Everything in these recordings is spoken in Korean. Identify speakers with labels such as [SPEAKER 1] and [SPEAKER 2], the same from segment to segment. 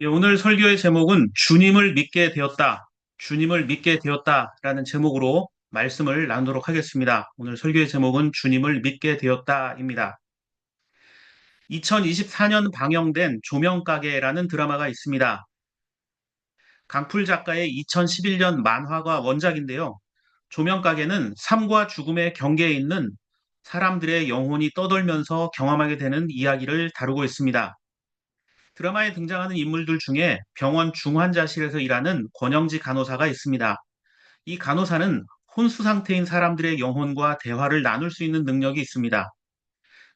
[SPEAKER 1] 예, 오늘 설교의 제목은 주님을 믿게 되었다. 주님을 믿게 되었다라는 제목으로 말씀을 나누도록 하겠습니다. 오늘 설교의 제목은 주님을 믿게 되었다입니다. 2024년 방영된 조명가게라는 드라마가 있습니다. 강풀 작가의 2011년 만화가 원작인데요. 조명가게는 삶과 죽음의 경계에 있는 사람들의 영혼이 떠돌면서 경험하게 되는 이야기를 다루고 있습니다. 드라마에 등장하는 인물들 중에 병원 중환자실에서 일하는 권영지 간호사가 있습니다. 이 간호사는 혼수 상태인 사람들의 영혼과 대화를 나눌 수 있는 능력이 있습니다.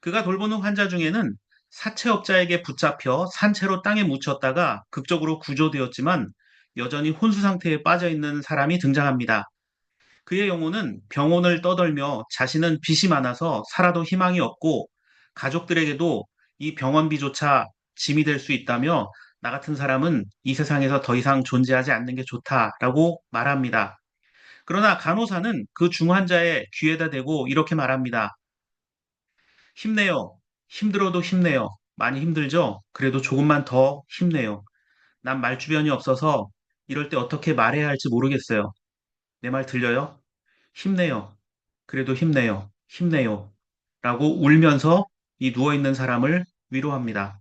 [SPEAKER 1] 그가 돌보는 환자 중에는 사채업자에게 붙잡혀 산채로 땅에 묻혔다가 극적으로 구조되었지만 여전히 혼수 상태에 빠져 있는 사람이 등장합니다. 그의 영혼은 병원을 떠돌며 자신은 빚이 많아서 살아도 희망이 없고 가족들에게도 이 병원비조차 짐이 될 수 있다며 나 같은 사람은 이 세상에서 더 이상 존재하지 않는 게 좋다라고 말합니다. 그러나 간호사는 그 중환자의 귀에다 대고 이렇게 말합니다. 힘내요. 힘들어도 힘내요. 많이 힘들죠? 그래도 조금만 더 힘내요. 난 말주변이 없어서 이럴 때 어떻게 말해야 할지 모르겠어요. 내 말 들려요? 힘내요. 그래도 힘내요. 힘내요. 라고 울면서 이 누워있는 사람을 위로합니다.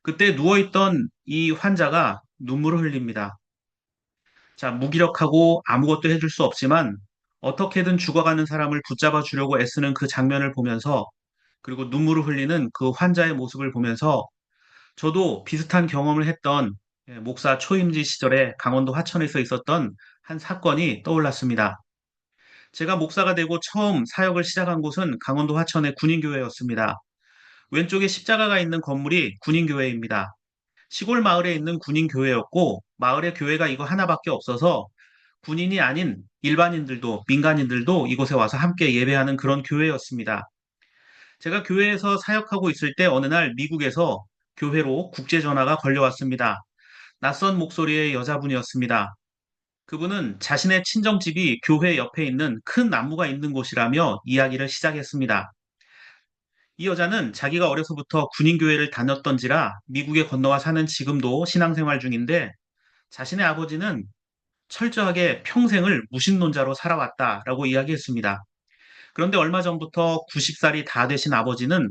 [SPEAKER 1] 그때 누워있던 이 환자가 눈물을 흘립니다. 자, 무기력하고 아무것도 해줄 수 없지만 어떻게든 죽어가는 사람을 붙잡아 주려고 애쓰는 그 장면을 보면서 그리고 눈물을 흘리는 그 환자의 모습을 보면서 저도 비슷한 경험을 했던 목사 초임지 시절에 강원도 화천에서 있었던 한 사건이 떠올랐습니다. 제가 목사가 되고 처음 사역을 시작한 곳은 강원도 화천의 군인교회였습니다. 왼쪽에 십자가가 있는 건물이 군인교회입니다. 시골 마을에 있는 군인교회였고, 마을에 교회가 이거 하나밖에 없어서 군인이 아닌 일반인들도, 민간인들도 이곳에 와서 함께 예배하는 그런 교회였습니다. 제가 교회에서 사역하고 있을 때 어느 날 미국에서 교회로 국제 전화가 걸려왔습니다. 낯선 목소리의 여자분이었습니다. 그분은 자신의 친정집이 교회 옆에 있는 큰 나무가 있는 곳이라며 이야기를 시작했습니다. 이 여자는 자기가 어려서부터 군인교회를 다녔던지라 미국에 건너와 사는 지금도 신앙생활 중인데 자신의 아버지는 철저하게 평생을 무신론자로 살아왔다라고 이야기했습니다. 그런데 얼마 전부터 90살이 다 되신 아버지는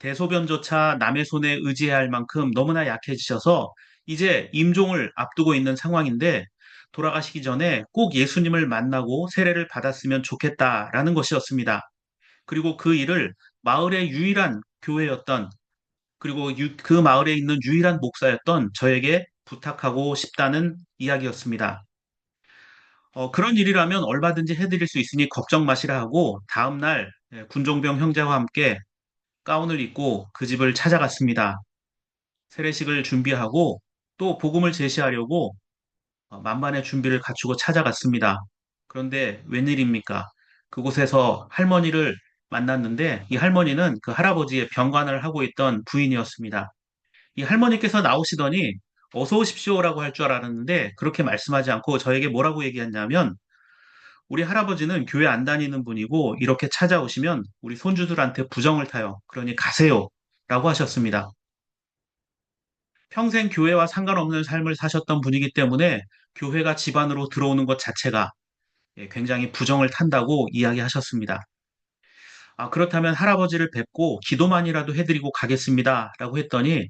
[SPEAKER 1] 대소변조차 남의 손에 의지해야 할 만큼 너무나 약해지셔서 이제 임종을 앞두고 있는 상황인데 돌아가시기 전에 꼭 예수님을 만나고 세례를 받았으면 좋겠다라는 것이었습니다. 그리고 그 일을 마을의 유일한 교회였던 그리고 그 마을에 있는 유일한 목사였던 저에게 부탁하고 싶다는 이야기였습니다. 그런 일이라면 얼마든지 해드릴 수 있으니 걱정 마시라 하고 다음날 군종병 형제와 함께 가운을 입고 그 집을 찾아갔습니다. 세례식을 준비하고 또 복음을 제시하려고 만반의 준비를 갖추고 찾아갔습니다. 그런데 웬일입니까? 그곳에서 할머니를 만났는데 이 할머니는 그 할아버지의 병관을 하고 있던 부인이었습니다. 이 할머니께서 나오시더니 어서 오십시오라고 할 줄 알았는데 그렇게 말씀하지 않고 저에게 뭐라고 얘기했냐면 우리 할아버지는 교회 안 다니는 분이고 이렇게 찾아오시면 우리 손주들한테 부정을 타요. 그러니 가세요. 라고 하셨습니다. 평생 교회와 상관없는 삶을 사셨던 분이기 때문에 교회가 집안으로 들어오는 것 자체가 굉장히 부정을 탄다고 이야기하셨습니다. 아, 그렇다면 할아버지를 뵙고 기도만이라도 해드리고 가겠습니다. 라고 했더니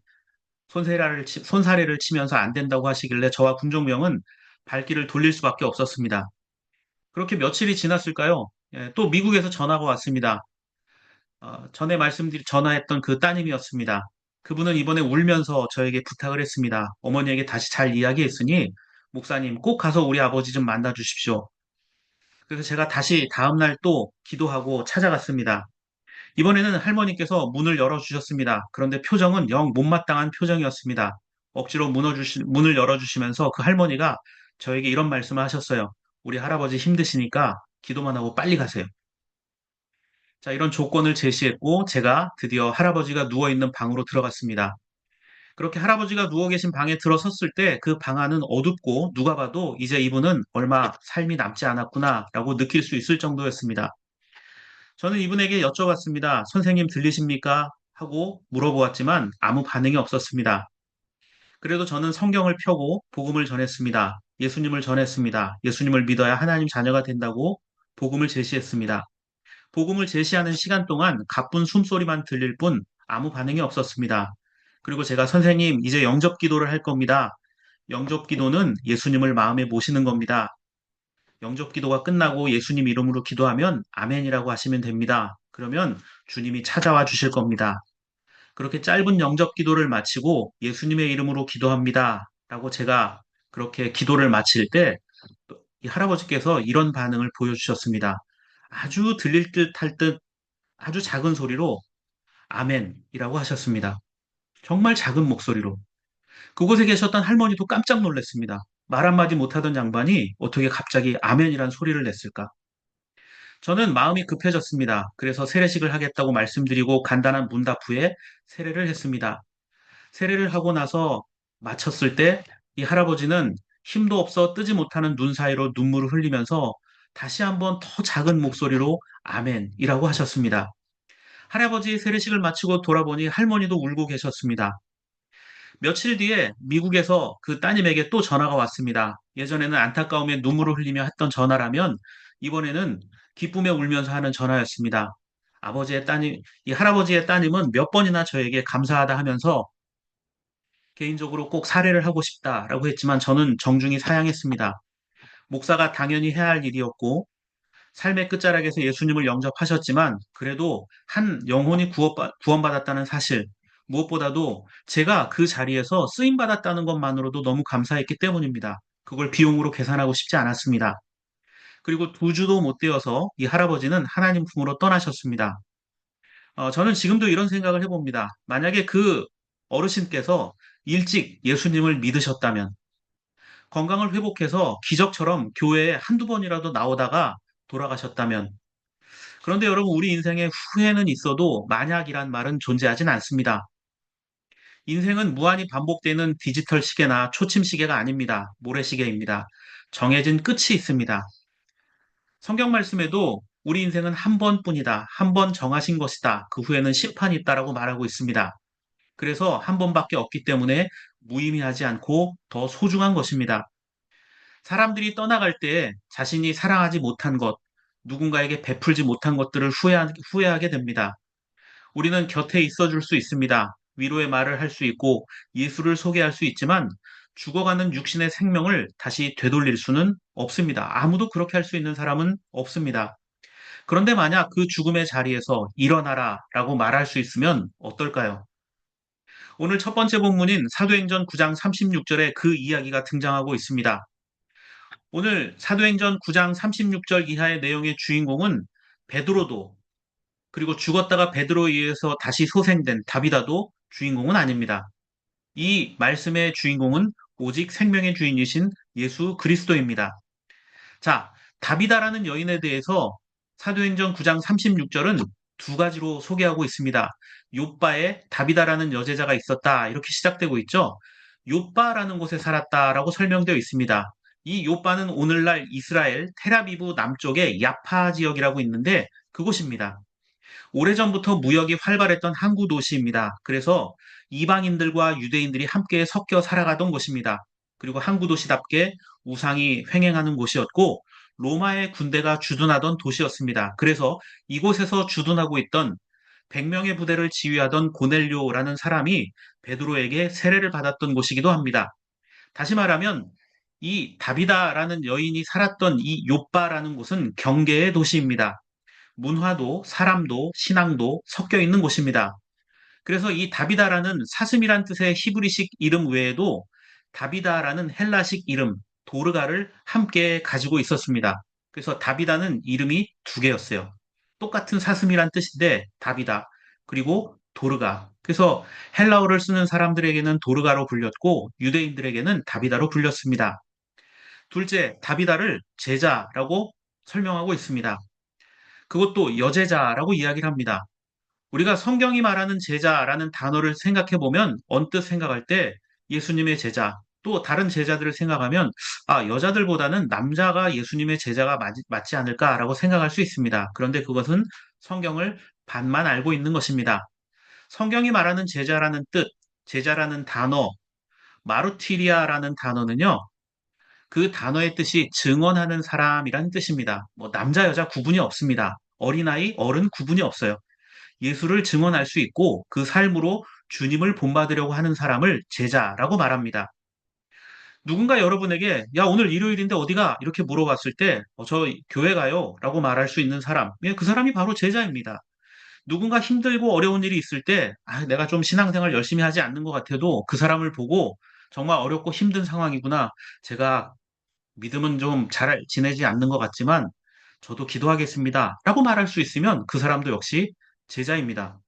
[SPEAKER 1] 손사래를 치면서 안 된다고 하시길래 저와 군종병은 발길을 돌릴 수밖에 없었습니다. 그렇게 며칠이 지났을까요? 또 미국에서 전화가 왔습니다. 전에 말씀드린 전화했던 그 따님이었습니다. 그분은 이번에 울면서 저에게 부탁을 했습니다. 어머니에게 다시 잘 이야기했으니 목사님 꼭 가서 우리 아버지 좀 만나 주십시오. 그래서 제가 다시 다음날 또 기도하고 찾아갔습니다. 이번에는 할머니께서 문을 열어주셨습니다. 그런데 표정은 영 못마땅한 표정이었습니다. 억지로 문을 열어주시면서 그 할머니가 저에게 이런 말씀을 하셨어요. 우리 할아버지 힘드시니까 기도만 하고 빨리 가세요. 자, 이런 조건을 제시했고 제가 드디어 할아버지가 누워있는 방으로 들어갔습니다. 그렇게 할아버지가 누워 계신 방에 들어섰을 때 그 방 안은 어둡고 누가 봐도 이제 이분은 얼마 삶이 남지 않았구나라고 느낄 수 있을 정도였습니다. 저는 이분에게 여쭤봤습니다. 선생님 들리십니까? 하고 물어보았지만 아무 반응이 없었습니다. 그래도 저는 성경을 펴고 복음을 전했습니다. 예수님을 전했습니다. 예수님을 믿어야 하나님 자녀가 된다고 복음을 제시했습니다. 복음을 제시하는 시간 동안 가쁜 숨소리만 들릴 뿐 아무 반응이 없었습니다. 그리고 제가 선생님, 이제 영접 기도를 할 겁니다. 영접 기도는 예수님을 마음에 모시는 겁니다. 영접 기도가 끝나고 예수님 이름으로 기도하면 아멘이라고 하시면 됩니다. 그러면 주님이 찾아와 주실 겁니다. 그렇게 짧은 영접 기도를 마치고 예수님의 이름으로 기도합니다. 라고 제가 그렇게 기도를 마칠 때 이 할아버지께서 이런 반응을 보여주셨습니다. 아주 들릴 듯 할 듯 아주 작은 소리로 아멘이라고 하셨습니다. 정말 작은 목소리로. 그곳에 계셨던 할머니도 깜짝 놀랐습니다. 말 한마디 못하던 양반이 어떻게 갑자기 아멘이란 소리를 냈을까? 저는 마음이 급해졌습니다. 그래서 세례식을 하겠다고 말씀드리고 간단한 문답 후에 세례를 했습니다. 세례를 하고 나서 마쳤을 때 이 할아버지는 힘도 없어 뜨지 못하는 눈 사이로 눈물을 흘리면서 다시 한번 더 작은 목소리로 아멘이라고 하셨습니다. 할아버지 세례식을 마치고 돌아보니 할머니도 울고 계셨습니다. 며칠 뒤에 미국에서 그 따님에게 또 전화가 왔습니다. 예전에는 안타까움에 눈물을 흘리며 했던 전화라면 이번에는 기쁨에 울면서 하는 전화였습니다. 이 할아버지의 따님은 몇 번이나 저에게 감사하다 하면서 개인적으로 꼭 사례를 하고 싶다라고 했지만 저는 정중히 사양했습니다. 목사가 당연히 해야 할 일이었고 삶의 끝자락에서 예수님을 영접하셨지만 그래도 한 영혼이 구원받았다는 사실, 무엇보다도 제가 그 자리에서 쓰임받았다는 것만으로도 너무 감사했기 때문입니다. 그걸 비용으로 계산하고 싶지 않았습니다. 그리고 2주도 못 되어서 이 할아버지는 하나님 품으로 떠나셨습니다. 저는 지금도 이런 생각을 해봅니다. 만약에 그 어르신께서 일찍 예수님을 믿으셨다면, 건강을 회복해서 기적처럼 교회에 한두 번이라도 나오다가 돌아가셨다면, 그런데 여러분, 우리 인생에 후회는 있어도 만약이란 말은 존재하진 않습니다. 인생은 무한히 반복되는 디지털 시계나 초침 시계가 아닙니다. 모래시계입니다. 정해진 끝이 있습니다. 성경 말씀에도 우리 인생은 한 번뿐이다. 한 번 정하신 것이다. 그 후에는 심판이 있다라고 말하고 있습니다. 그래서 한 번밖에 없기 때문에 무의미하지 않고 더 소중한 것입니다. 사람들이 떠나갈 때 자신이 사랑하지 못한 것, 누군가에게 베풀지 못한 것들을 후회하게 됩니다. 우리는 곁에 있어 줄 수 있습니다. 위로의 말을 할 수 있고 예수를 소개할 수 있지만 죽어가는 육신의 생명을 다시 되돌릴 수는 없습니다. 아무도 그렇게 할 수 있는 사람은 없습니다. 그런데 만약 그 죽음의 자리에서 일어나라 라고 말할 수 있으면 어떨까요? 오늘 첫 번째 본문인 사도행전 9장 36절에 그 이야기가 등장하고 있습니다. 오늘 사도행전 9장 36절 이하의 내용의 주인공은 베드로도 그리고 죽었다가 베드로에 의해서 다시 소생된 다비다도 주인공은 아닙니다. 이 말씀의 주인공은 오직 생명의 주인이신 예수 그리스도입니다. 자, 다비다라는 여인에 대해서 사도행전 9장 36절은 두 가지로 소개하고 있습니다. 욥바에 다비다라는 여제자가 있었다. 이렇게 시작되고 있죠. 욥바라는 곳에 살았다라고 설명되어 있습니다. 이 욥바는 오늘날 이스라엘 텔아비브 남쪽의 야파 지역이라고 있는데 그곳입니다. 오래전부터 무역이 활발했던 항구 도시입니다. 그래서 이방인들과 유대인들이 함께 섞여 살아가던 곳입니다. 그리고 항구 도시답게 우상이 횡행하는 곳이었고 로마의 군대가 주둔하던 도시였습니다. 그래서 이곳에서 주둔하고 있던 100명의 부대를 지휘하던 고넬료라는 사람이 베드로에게 세례를 받았던 곳이기도 합니다. 다시 말하면 이 다비다라는 여인이 살았던 이 욥바라는 곳은 경계의 도시입니다. 문화도 사람도 신앙도 섞여 있는 곳입니다. 그래서 이 다비다라는 사슴이란 뜻의 히브리식 이름 외에도 다비다라는 헬라식 이름 도르가를 함께 가지고 있었습니다. 그래서 다비다는 이름이 두 개였어요. 똑같은 사슴이란 뜻인데 다비다 그리고 도르가. 그래서 헬라어를 쓰는 사람들에게는 도르가로 불렸고 유대인들에게는 다비다로 불렸습니다. 둘째, 다비다를 제자라고 설명하고 있습니다. 그것도 여제자라고 이야기를 합니다. 우리가 성경이 말하는 제자라는 단어를 생각해 보면 언뜻 생각할 때 예수님의 제자, 또 다른 제자들을 생각하면 여자들보다는 남자가 예수님의 제자가 맞지 않을까라고 생각할 수 있습니다. 그런데 그것은 성경을 반만 알고 있는 것입니다. 성경이 말하는 제자라는 뜻, 제자라는 단어, 마르티리아라는 단어는요, 그 단어의 뜻이 증언하는 사람이란 뜻입니다. 뭐 남자, 여자 구분이 없습니다. 어린아이, 어른 구분이 없어요. 예수를 증언할 수 있고 그 삶으로 주님을 본받으려고 하는 사람을 제자라고 말합니다. 누군가 여러분에게 야, 오늘 일요일인데 어디가? 이렇게 물어봤을 때 저 교회 가요 라고 말할 수 있는 사람. 예, 그 사람이 바로 제자입니다. 누군가 힘들고 어려운 일이 있을 때 내가 좀 신앙생활 열심히 하지 않는 것 같아도 그 사람을 보고 정말 어렵고 힘든 상황이구나. 제가 믿음은 좀 잘 지내지 않는 것 같지만 저도 기도하겠습니다. 라고 말할 수 있으면 그 사람도 역시 제자입니다.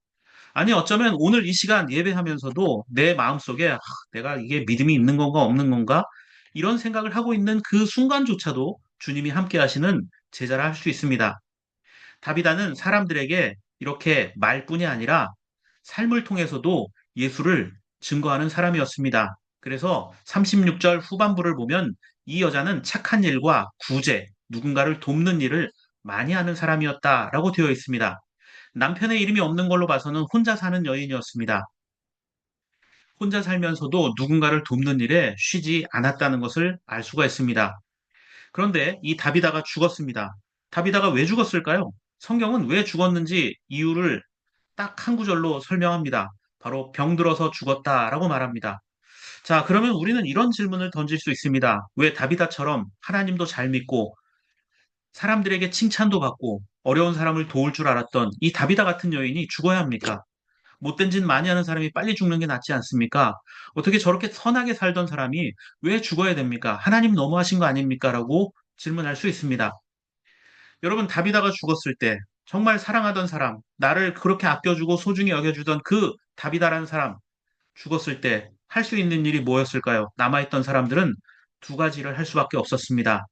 [SPEAKER 1] 아니, 어쩌면 오늘 이 시간 예배하면서도 내 마음속에 내가 이게 믿음이 있는 건가 없는 건가? 이런 생각을 하고 있는 그 순간조차도 주님이 함께 하시는 제자라 할 수 있습니다. 다비다는 사람들에게 이렇게 말뿐이 아니라 삶을 통해서도 예수를 증거하는 사람이었습니다. 그래서 36절 후반부를 보면 이 여자는 착한 일과 구제, 누군가를 돕는 일을 많이 하는 사람이었다라고 되어 있습니다. 남편의 이름이 없는 걸로 봐서는 혼자 사는 여인이었습니다. 혼자 살면서도 누군가를 돕는 일에 쉬지 않았다는 것을 알 수가 있습니다. 그런데 이 다비다가 죽었습니다. 다비다가 왜 죽었을까요? 성경은 왜 죽었는지 이유를 딱 한 구절로 설명합니다. 바로 병들어서 죽었다라고 말합니다. 자, 그러면 우리는 이런 질문을 던질 수 있습니다. 왜 다비다처럼 하나님도 잘 믿고 사람들에게 칭찬도 받고 어려운 사람을 도울 줄 알았던 이 다비다 같은 여인이 죽어야 합니까? 못된 짓 많이 하는 사람이 빨리 죽는 게 낫지 않습니까? 어떻게 저렇게 선하게 살던 사람이 왜 죽어야 됩니까? 하나님 너무하신 거 아닙니까? 라고 질문할 수 있습니다. 여러분, 다비다가 죽었을 때 정말 사랑하던 사람, 나를 그렇게 아껴주고 소중히 여겨주던 그 다비다라는 사람 죽었을 때 할 수 있는 일이 뭐였을까요? 남아있던 사람들은 두 가지를 할 수밖에 없었습니다.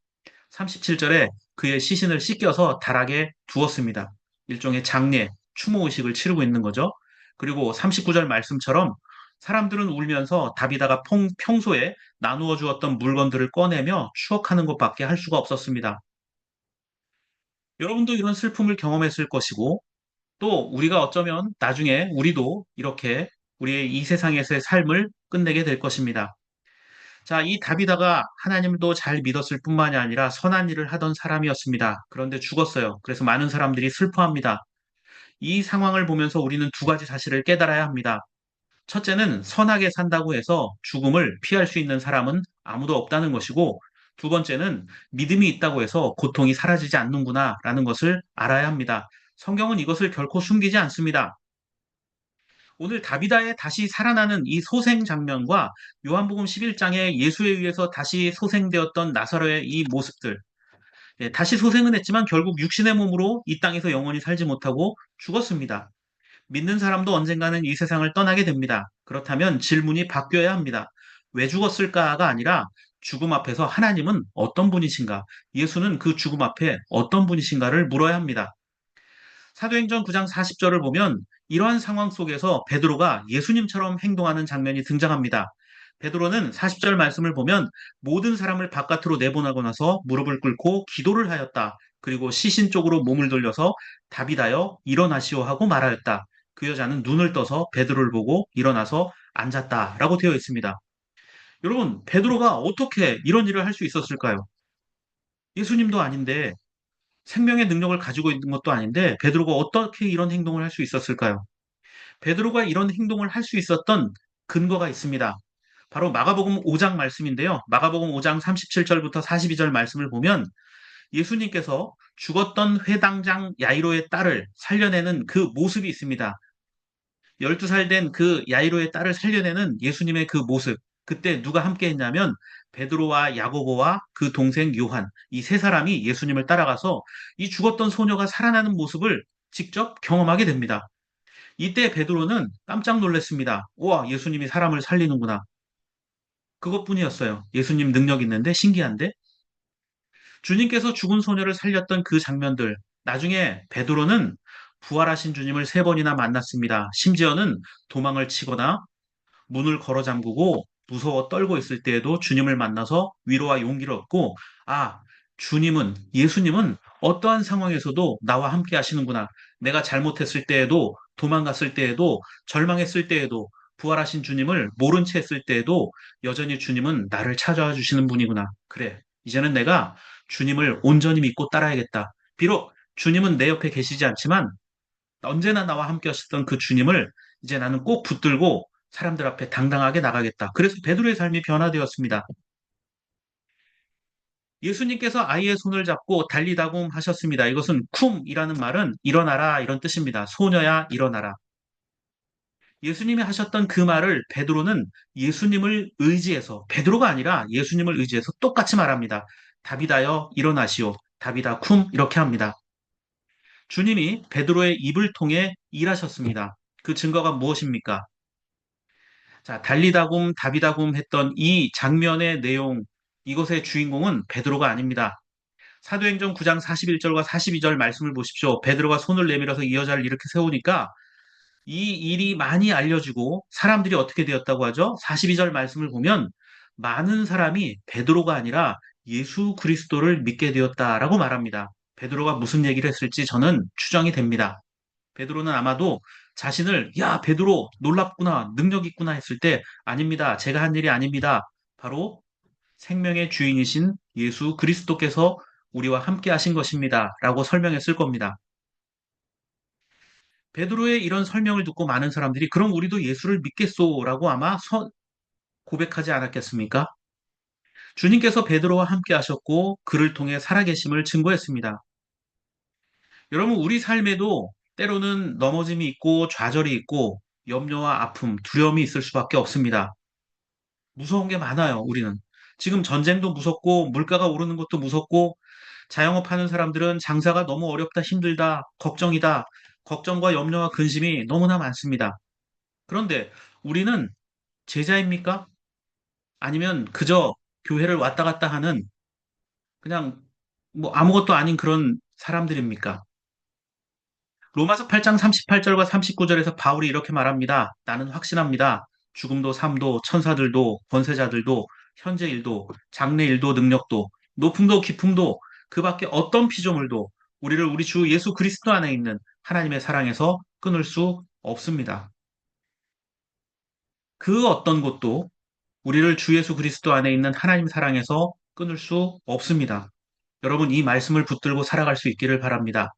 [SPEAKER 1] 37절에 그의 시신을 씻겨서 달하게 두었습니다. 일종의 장례, 추모의식을 치르고 있는 거죠. 그리고 39절 말씀처럼 사람들은 울면서 다비다가 평소에 나누어 주었던 물건들을 꺼내며 추억하는 것밖에 할 수가 없었습니다. 여러분도 이런 슬픔을 경험했을 것이고 또 우리가 어쩌면 나중에 우리도 이렇게 우리의 이 세상에서의 삶을 끝내게 될 것입니다. 자, 이 다비다가 하나님도 잘 믿었을 뿐만이 아니라 선한 일을 하던 사람이었습니다. 그런데 죽었어요. 그래서 많은 사람들이 슬퍼합니다. 이 상황을 보면서 우리는 두 가지 사실을 깨달아야 합니다. 첫째는 선하게 산다고 해서 죽음을 피할 수 있는 사람은 아무도 없다는 것이고, 두 번째는 믿음이 있다고 해서 고통이 사라지지 않는구나라는 것을 알아야 합니다. 성경은 이것을 결코 숨기지 않습니다. 오늘 다비다의 다시 살아나는 이 소생 장면과 요한복음 11장에 예수에 의해서 다시 소생되었던 나사로의 이 모습들, 다시 소생은 했지만 결국 육신의 몸으로 이 땅에서 영원히 살지 못하고 죽었습니다. 믿는 사람도 언젠가는 이 세상을 떠나게 됩니다. 그렇다면 질문이 바뀌어야 합니다. 왜 죽었을까가 아니라 죽음 앞에서 하나님은 어떤 분이신가? 예수는 그 죽음 앞에 어떤 분이신가를 물어야 합니다. 사도행전 9장 40절을 보면 이러한 상황 속에서 베드로가 예수님처럼 행동하는 장면이 등장합니다. 베드로는 40절 말씀을 보면 모든 사람을 바깥으로 내보내고 나서 무릎을 꿇고 기도를 하였다. 그리고 시신 쪽으로 몸을 돌려서 다비다여 일어나시오 하고 말하였다. 그 여자는 눈을 떠서 베드로를 보고 일어나서 앉았다라고 되어 있습니다. 여러분, 베드로가 어떻게 이런 일을 할 수 있었을까요? 예수님도 아닌데 생명의 능력을 가지고 있는 것도 아닌데 베드로가 어떻게 이런 행동을 할 수 있었을까요? 베드로가 이런 행동을 할 수 있었던 근거가 있습니다. 바로 마가복음 5장 말씀인데요. 마가복음 5장 37절부터 42절 말씀을 보면 예수님께서 죽었던 회당장 야이로의 딸을 살려내는 그 모습이 있습니다. 12살 된 그 야이로의 딸을 살려내는 예수님의 그 모습. 그때 누가 함께 했냐면 베드로와 야고보와 그 동생 요한 이 세 사람이 예수님을 따라가서 이 죽었던 소녀가 살아나는 모습을 직접 경험하게 됩니다. 이때 베드로는 깜짝 놀랐습니다. 우와, 예수님이 사람을 살리는구나. 그것뿐이었어요. 예수님 능력 있는데 신기한데 주님께서 죽은 소녀를 살렸던 그 장면들 나중에 베드로는 부활하신 주님을 세 번이나 만났습니다. 심지어는 도망을 치거나 문을 걸어 잠그고 무서워 떨고 있을 때에도 주님을 만나서 위로와 용기를 얻고, 아, 예수님은 어떠한 상황에서도 나와 함께 하시는구나. 내가 잘못했을 때에도, 도망갔을 때에도, 절망했을 때에도, 부활하신 주님을 모른 채 했을 때에도 여전히 주님은 나를 찾아와 주시는 분이구나. 그래. 이제는 내가 주님을 온전히 믿고 따라야겠다. 비록 주님은 내 옆에 계시지 않지만 언제나 나와 함께 하셨던 그 주님을 이제 나는 꼭 붙들고 사람들 앞에 당당하게 나가겠다. 그래서 베드로의 삶이 변화되었습니다. 예수님께서 아이의 손을 잡고 달리다곰 하셨습니다. 이것은 쿰이라는 말은 일어나라 이런 뜻입니다. 소녀야 일어나라. 예수님이 하셨던 그 말을 베드로는 예수님을 의지해서 베드로가 아니라 예수님을 의지해서 똑같이 말합니다. 다비다여 일어나시오. 다비다 쿰 이렇게 합니다. 주님이 베드로의 입을 통해 일하셨습니다. 그 증거가 무엇입니까? 자, 달리다곰 다비다곰 했던 이 장면의 내용 이것의 주인공은 베드로가 아닙니다. 사도행전 9장 41절과 42절 말씀을 보십시오. 베드로가 손을 내밀어서 이 여자를 이렇게 세우니까 이 일이 많이 알려지고 사람들이 어떻게 되었다고 하죠? 42절 말씀을 보면 많은 사람이 베드로가 아니라 예수 그리스도를 믿게 되었다라고 말합니다. 베드로가 무슨 얘기를 했을지 저는 추정이 됩니다. 베드로는 아마도 자신을 야, 베드로 놀랍구나, 능력 있구나 했을 때 아닙니다. 제가 한 일이 아닙니다. 바로 생명의 주인이신 예수 그리스도께서 우리와 함께 하신 것입니다. 라고 설명했을 겁니다. 베드로의 이런 설명을 듣고 많은 사람들이 그럼 우리도 예수를 믿겠소라고 아마 고백하지 않았겠습니까? 주님께서 베드로와 함께 하셨고 그를 통해 살아계심을 증거했습니다. 여러분, 우리 삶에도 때로는 넘어짐이 있고 좌절이 있고 염려와 아픔, 두려움이 있을 수밖에 없습니다. 무서운 게 많아요, 우리는. 지금 전쟁도 무섭고 물가가 오르는 것도 무섭고 자영업 하는 사람들은 장사가 너무 어렵다, 힘들다, 걱정이다. 걱정과 염려와 근심이 너무나 많습니다. 그런데 우리는 제자입니까? 아니면 그저 교회를 왔다 갔다 하는 그냥 뭐 아무것도 아닌 그런 사람들입니까? 로마서 8장 38절과 39절에서 바울이 이렇게 말합니다. 나는 확신합니다. 죽음도 삶도 천사들도 권세자들도 현재 일도 장래 일도 능력도 높음도 깊음도 그 밖에 어떤 피조물도 우리를 우리 주 예수 그리스도 안에 있는 하나님의 사랑에서 끊을 수 없습니다. 그 어떤 것도 우리를 주 예수 그리스도 안에 있는 하나님 사랑에서 끊을 수 없습니다. 여러분, 이 말씀을 붙들고 살아갈 수 있기를 바랍니다.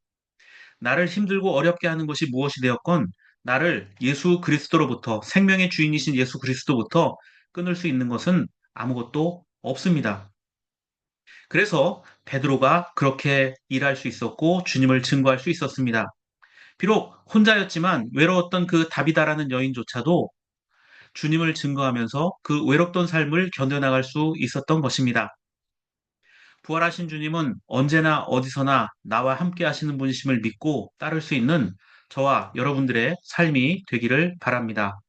[SPEAKER 1] 나를 힘들고 어렵게 하는 것이 무엇이 되었건, 나를 예수 그리스도로부터, 생명의 주인이신 예수 그리스도부터 끊을 수 있는 것은 아무것도 없습니다. 그래서 베드로가 그렇게 일할 수 있었고, 주님을 증거할 수 있었습니다. 비록 혼자였지만 외로웠던 그 다비다라는 여인조차도 주님을 증거하면서 그 외롭던 삶을 견뎌나갈 수 있었던 것입니다. 부활하신 주님은 언제나 어디서나 나와 함께 하시는 분이심을 믿고 따를 수 있는 저와 여러분들의 삶이 되기를 바랍니다.